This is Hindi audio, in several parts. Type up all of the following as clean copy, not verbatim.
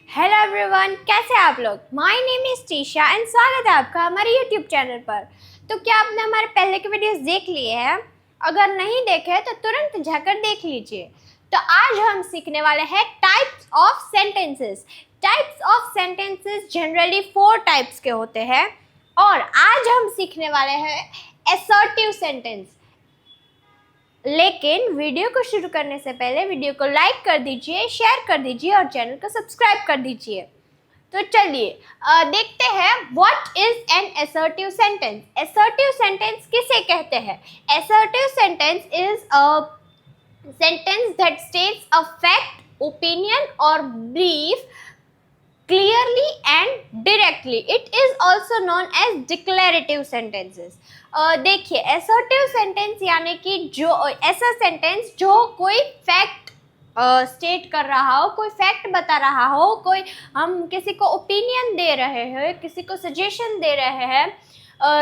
हेलो एवरीवन, कैसे हैं आप लोग। My name is Trisha and स्वागत है आपका हमारे यूट्यूब चैनल पर। तो क्या आपने हमारे पहले के वीडियोस देख लिए हैं? अगर नहीं देखे तो तुरंत जाकर देख लीजिए। तो आज हम सीखने वाले हैं types of sentences. Types of sentences generally 4 types के होते हैं और आज हम सीखने वाले हैं असर्टिव सेंटेंस। लेकिन वीडियो को शुरू करने से पहले वीडियो को लाइक कर दीजिए, शेयर कर दीजिए और चैनल को सब्सक्राइब कर दीजिए। तो चलिए देखते हैं what is an assertive sentence. Assertive sentence किसे कहते हैं? Assertive sentence is a sentence that states a fact, opinion और belief clearly and directly. It is also known as declarative sentences. देखिए assertive sentence यानी कि जो ऐसा सेंटेंस जो कोई फैक्ट स्टेट कर रहा हो, कोई फैक्ट बता रहा हो, कोई हम किसी को ओपिनियन दे रहे हैं, किसी को सजेशन दे रहे हैं,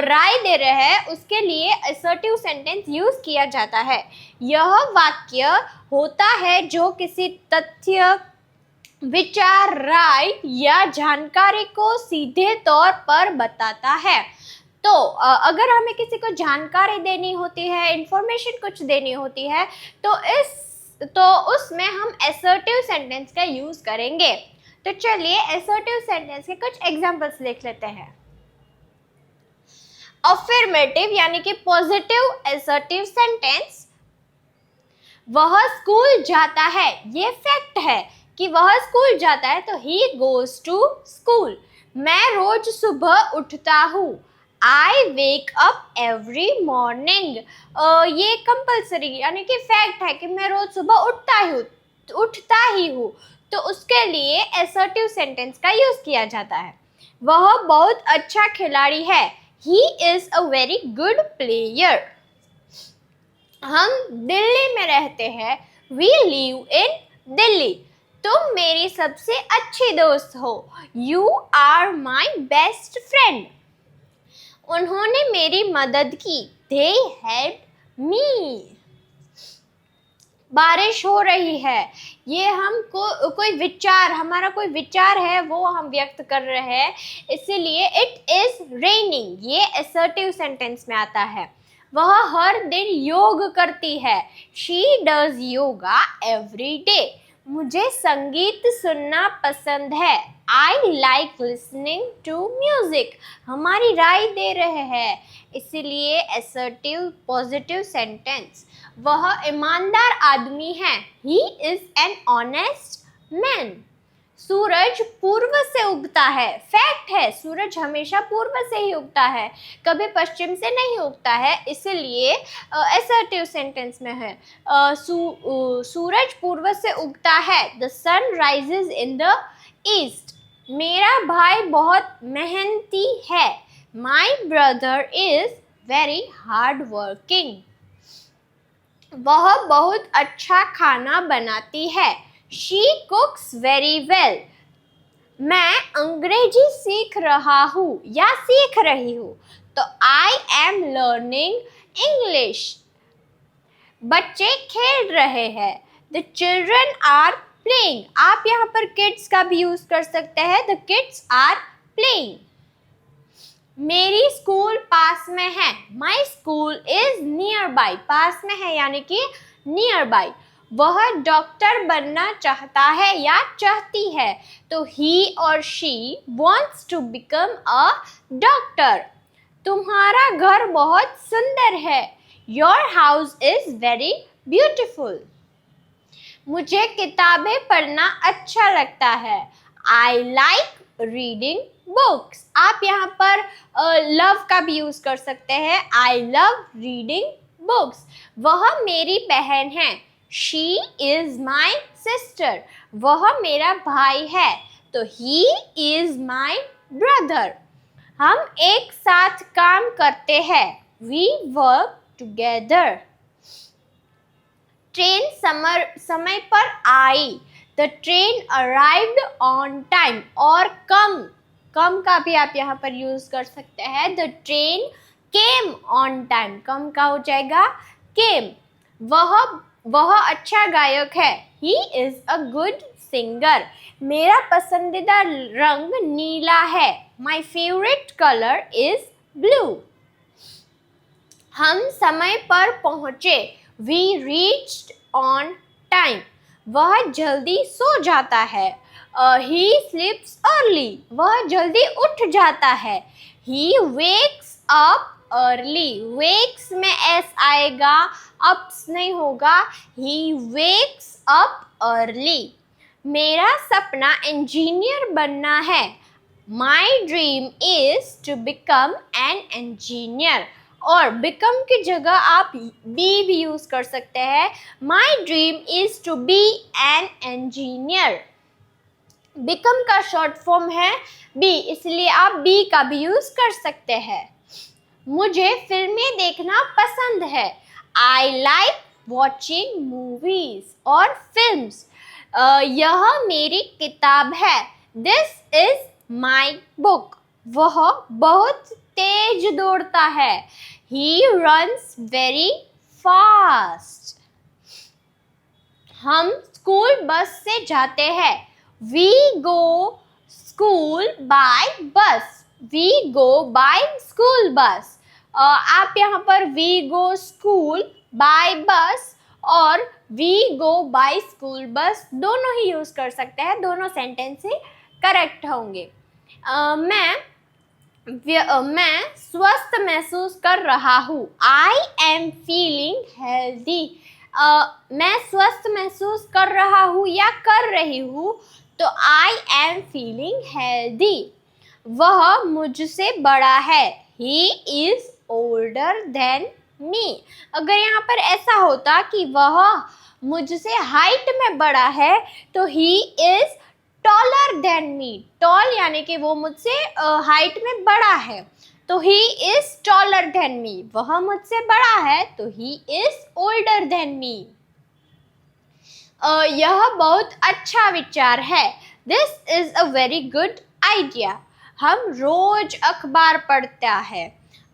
राय दे रहे हैं, उसके लिए assertive सेंटेंस यूज किया जाता है। यह वाक्य होता है जो किसी तथ्य, विचार, राय या जानकारी को सीधे तौर पर बताता है। तो अगर हमें किसी को जानकारी देनी होती है, इंफॉर्मेशन कुछ देनी होती है, तो उसमें हम असर्टिव सेंटेंस का यूज करेंगे। तो चलिए असर्टिव सेंटेंस के कुछ एग्जांपल्स देख लेते हैं। अफर्मेटिव यानी कि पॉजिटिव असर्टिव सेंटेंस, वह स्कूल जाता है। ये फैक्ट है कि वह स्कूल जाता है, तो ही गोज टू स्कूल। मैं रोज सुबह उठता हूँ। आई वेक अप एवरी मॉर्निंग। ये कंपल्सरी यानी कि फैक्ट है कि मैं रोज सुबह उठता ही हूँ, तो उसके लिए असर्टिव सेंटेंस का यूज किया जाता है। वह बहुत अच्छा खिलाड़ी है। He is a very good player. हम दिल्ली में रहते हैं। We live in Delhi. तुम मेरी सबसे अच्छी दोस्त हो। You are my best friend. उन्होंने मेरी मदद की। They helped me. बारिश हो रही है। ये हम कोई विचार, हमारा कोई विचार है वो हम व्यक्त कर रहे हैं, इसीलिए इट इज रेनिंग। ये असर्टिव सेंटेंस में आता है। वह हर दिन योग करती है। She does yoga every day. मुझे संगीत सुनना पसंद है। I like listening to music. हमारी राय दे रहे हैं, इसीलिए असर्टिव पॉजिटिव सेंटेंस। वह ईमानदार आदमी है। He is an honest man. सूरज पूर्व से उगता है। फैक्ट है, सूरज हमेशा पूर्व से ही उगता है, कभी पश्चिम से नहीं उगता है, इसीलिए असर्टिव सेंटेंस में है। सूरज पूर्व से उगता है। The sun rises in the east. मेरा भाई बहुत मेहनती है। My brother is very hard working. वह बहुत अच्छा खाना बनाती है। She cooks very well. मैं अंग्रेजी सीख रहा हूँ या सीख रही हूँ, तो आई एम लर्निंग इंग्लिश। बच्चे खेल रहे हैं। The children are playing. आप यहाँ पर किड्स का भी यूज कर सकते हैं। The kids are playing. मेरी स्कूल पास में है। My school is nearby. पास में है यानी कि नियर बाई। वह डॉक्टर बनना चाहता है या चाहती है, तो ही और she wants to become a doctor. तुम्हारा घर बहुत सुंदर है। Your house is very beautiful. मुझे किताबें पढ़ना अच्छा लगता है। I like reading books. आप यहाँ पर लव का भी यूज कर सकते हैं। I love reading books. वह मेरी बहन है। She is my sister. वह मेरा भाई है, तो ही इज माई ब्रदर। हम एक साथ काम करते हैं। We work together. ट्रेन समय पर आई। The train arrived on time. और कम का भी आप यहाँ पर यूज कर सकते हैं। The train came on time. कम का हो जाएगा केम। वह अच्छा गायक है। He is a good singer. मेरा पसंदीदा रंग नीला है। My favourite colour is blue. हम समय पर पहुंचे। We reached on time. वह जल्दी सो जाता है। He sleeps early. वह जल्दी उठ जाता है। He wakes up early. Wakes में एस आएगा, अप्स नहीं होगा। He wakes up early. मेरा सपना इंजीनियर बनना है। My dream is to become an engineer. और बिकम की जगह आप बी भी यूज कर सकते हैं। My dream is to be an engineer. Become का शॉर्ट फॉर्म है बी, इसलिए आप बी का भी यूज कर सकते हैं। मुझे फिल्में देखना पसंद है। आई लाइक वॉचिंग मूवीज और फिल्म्स। यह मेरी किताब है। This is my book. वह बहुत तेज दौड़ता है। He runs very fast. हम स्कूल बस से जाते हैं। We go school by bus. We go by school bus. आप यहाँ पर we go school by bus और we go by school bus दोनों ही यूज कर सकते हैं, दोनों सेंटेंस ही करेक्ट होंगे। मैं स्वस्थ महसूस कर रहा हूँ। I am feeling healthy. मैं स्वस्थ महसूस कर रहा हूँ या कर रही हूँ, तो आई एम फीलिंग हेल्दी। वह मुझसे बड़ा है। ही इज ओल्डर देन मी। अगर यहाँ पर ऐसा होता कि वह मुझसे हाइट में बड़ा है, तो he is taller than me. Tall यानी कि वो मुझसे हाइट में बड़ा है, तो he is taller than me. वह मुझसे बड़ा है, तो he is older than me. यह बहुत अच्छा विचार है। This is a very good idea. हम रोज अखबार पढ़ता है।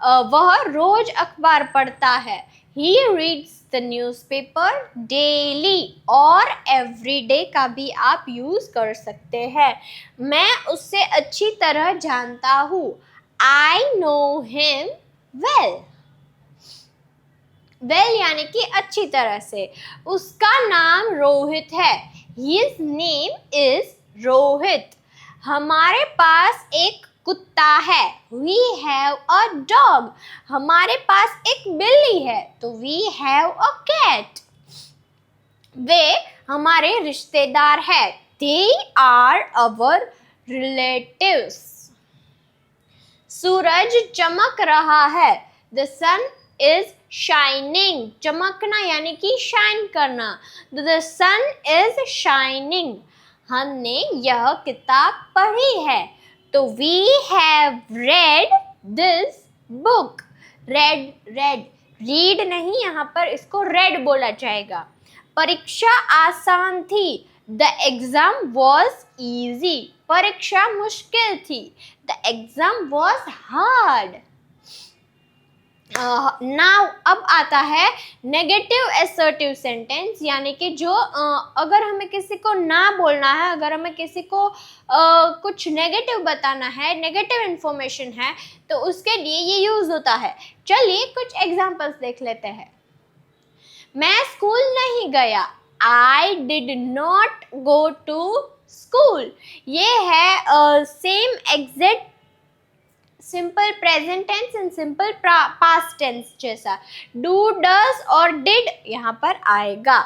वह रोज अखबार पढ़ता है। He reads the newspaper daily और every day का भी आप यूज कर सकते हैं। मैं उससे अच्छी तरह जानता हूँ। I know him well. Well यानी कि अच्छी तरह से। उसका नाम रोहित है। His name is Rohit. हमारे पास एक कुत्ता है। We have a dog. हमारे पास एक बिल्ली है, तो we have a cat. वे हमारे रिश्तेदार हैं। They are our relatives. सूरज चमक रहा है। The sun is shining. चमकना यानी कि शाइन करना। The sun is shining. हमने यह किताब पढ़ी है, तो we have read this book. read नहीं, यहाँ पर इसको read बोला जाएगा। परीक्षा आसान थी। The exam was easy. परीक्षा मुश्किल थी। The exam was hard. Now अब आता है नेगेटिव एसर्टिव सेंटेंस, यानी कि जो अगर हमें किसी को ना बोलना है, अगर हमें किसी को कुछ नेगेटिव बताना है, नेगेटिव इन्फॉर्मेशन है, तो उसके लिए ये यूज होता है। चलिए कुछ एग्जांपल्स देख लेते हैं। मैं स्कूल नहीं गया। I did not go to school. ये है same exact simple present tense and simple past tense जैसा। डू, डज और डिड यहाँ पर आएगा।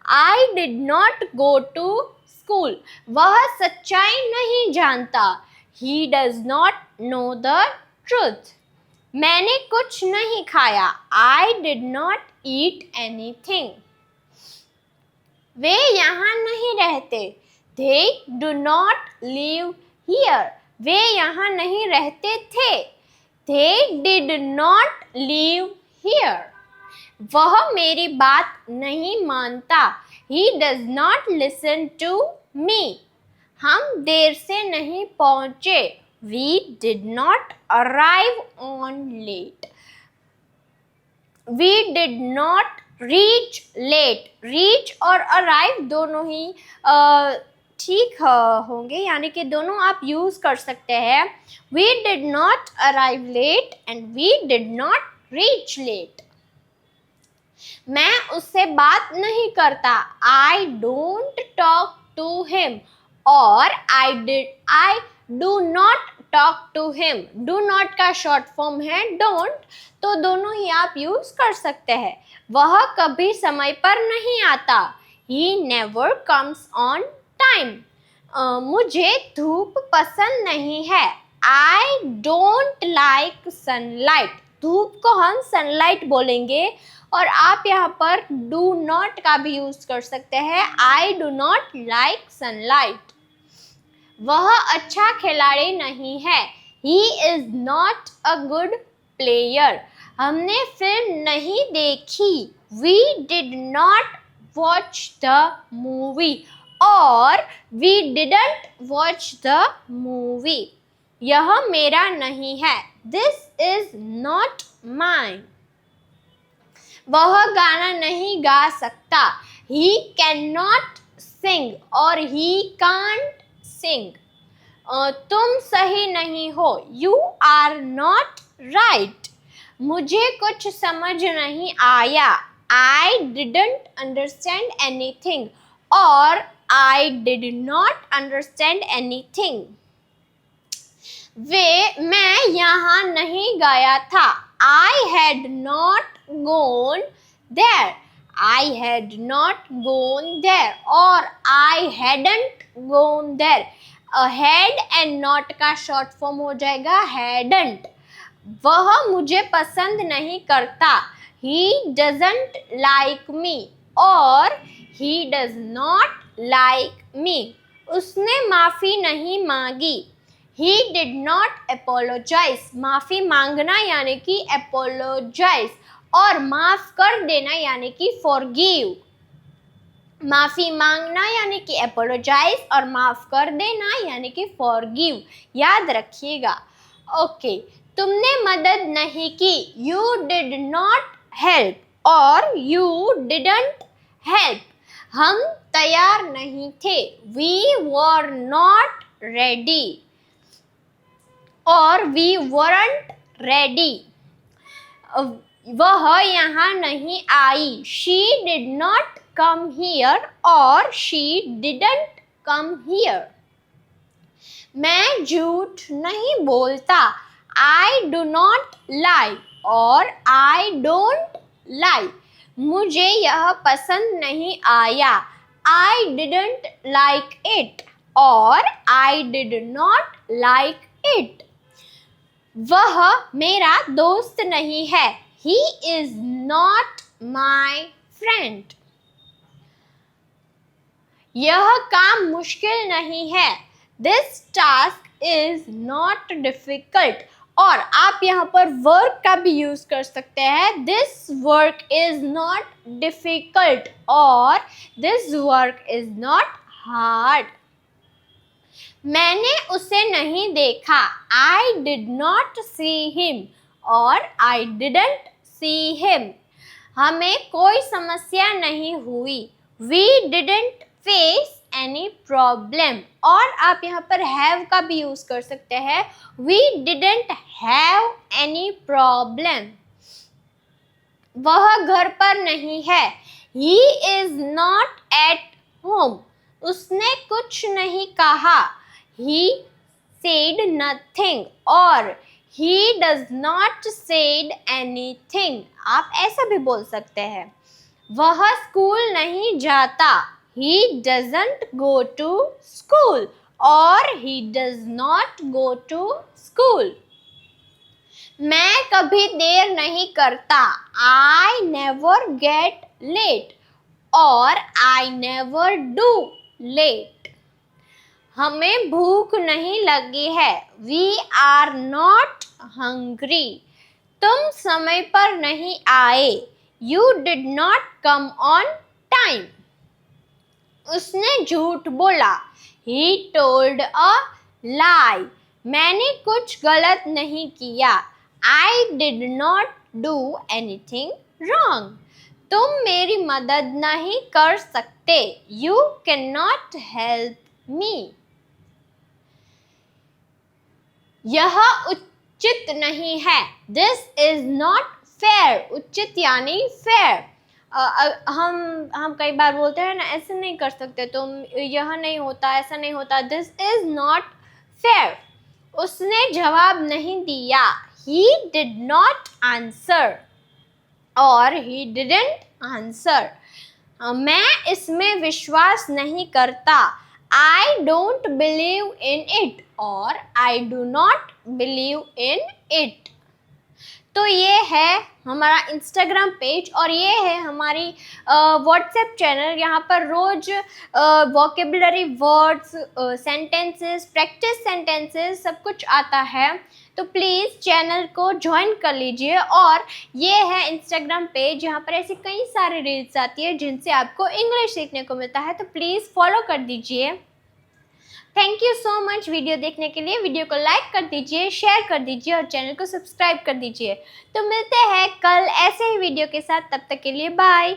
I did not go to school. वह सच्चाई नहीं जानता। He does not know the truth. मैंने कुछ नहीं खाया। I did not eat anything. वे यहाँ नहीं रहते। They do not live here. वे यहाँ नहीं रहते थे। They did not live here. वह मेरी बात नहीं मानता। He does not listen to me. हम देर से नहीं पहुंचे। We did not arrive on late. We did not reach late. Reach और arrive दोनों ही ठीक होंगे, यानी कि दोनों आप यूज़ कर सकते हैं। We did not arrive late and we did not reach late. मैं उससे बात नहीं करता, I don't talk to him, और I do not talk to him. Do not का शॉर्ट फॉर्म है don't, तो दोनों ही आप यूज कर सकते हैं। वह कभी समय पर नहीं आता, he never comes on time. मुझे धूप पसंद नहीं है, I don't like sunlight. धूप को हम सनलाइट बोलेंगे, और आप यहाँ पर डू नॉट का भी यूज कर सकते हैं, I do not like sunlight. वह अच्छा खिलाड़ी नहीं है, he is not a good player. हमने फिल्म नहीं देखी, we did not watch the movie, और we didn't watch the movie. यह मेरा नहीं है, दिस इज नॉट माइन। वह गाना नहीं गा सकता, ही कैन नॉट सिंग, और ही कांट सिंग। तुम सही नहीं हो, यू आर नॉट राइट। मुझे कुछ समझ नहीं आया, आई डिडंट अंडरस्टैंड एनीथिंग, और आई डिड नॉट अंडरस्टैंड एनीथिंग। मैं यहाँ नहीं गया था, I had not gone there. I had not gone there, और I hadn't gone there. Had and not का शॉर्ट फॉर्म हो जाएगा hadn't. वह मुझे पसंद नहीं करता, he doesn't like me, और he does not like me. उसने माफ़ी नहीं मांगी, he did not apologize. माफ़ी मांगना यानी कि apologize, और माफ़ कर देना यानी कि forgive. माफ़ी मांगना यानी कि apologize, और माफ़ कर देना यानी कि forgive. याद रखिएगा। ओके, तुमने मदद नहीं की, you did not help, और you didn't help. हम तैयार नहीं थे, we were not ready, और we weren't ready. वह यहाँ नहीं आई, she did not come here, और she didn't come here. मैं झूठ नहीं बोलता, I do not lie, और I don't lie. मुझे यह पसंद नहीं आया, I didn't like it, और I did not like it. वह मेरा दोस्त नहीं है, he is not my friend. यह काम मुश्किल नहीं है, this task is not difficult, और आप यहाँ पर वर्क का भी यूज कर सकते हैं, this work is not difficult, और this work is not hard. मैंने उसे नहीं देखा, I did not see him, और I didn't see him. हमें कोई समस्या नहीं हुई, we didn't face any problem, और आप यहाँ पर have का भी यूज कर सकते हैं, we didn't have any problem. वह घर पर नहीं है, he is not at home. उसने कुछ नहीं कहा, he said nothing, और he does not said anything. आप ऐसा भी बोल सकते हैं। वह स्कूल नहीं जाता, he doesn't go to school, और he does not go to school. मैं कभी देर नहीं करता, I never get late, और I never do late. हमें भूख नहीं लगी है, we are not hungry. तुम समय पर नहीं आए, you did not come on time. उसने झूठ बोला, he told a lie. मैंने कुछ गलत नहीं किया, I did not do anything wrong. तुम मेरी मदद नहीं कर सकते, you cannot help मी। यह उचित नहीं है, दिस इज नॉट फेयर। उचित यानी फेयर। हम कई बार बोलते हैं ना, ऐसे नहीं कर सकते तुम, यह नहीं होता, ऐसा नहीं होता, दिस इज नॉट फेयर। उसने जवाब नहीं दिया, he did not answer और he didn't answer। मैं इसमें विश्वास नहीं करता, I don't believe in it और I do not believe in it। तो ये है हमारा इंस्टाग्राम पेज और ये है हमारी व्हाट्सएप चैनल। यहाँ पर रोज vocabulary words, sentences, practice sentences सब कुछ आता है। तो प्लीज़ चैनल को ज्वाइन कर लीजिए। और ये है इंस्टाग्राम पेज, यहाँ पर ऐसी कई सारे रील्स आती है जिनसे आपको इंग्लिश सीखने को मिलता है। तो प्लीज़ फॉलो कर दीजिए। Thank you so much video देखने के लिए। वीडियो को लाइक कर दीजिए, शेयर कर दीजिए और चैनल को सब्सक्राइब कर दीजिए। तो मिलते हैं कल ऐसे ही वीडियो के साथ, तब तक के लिए बाय।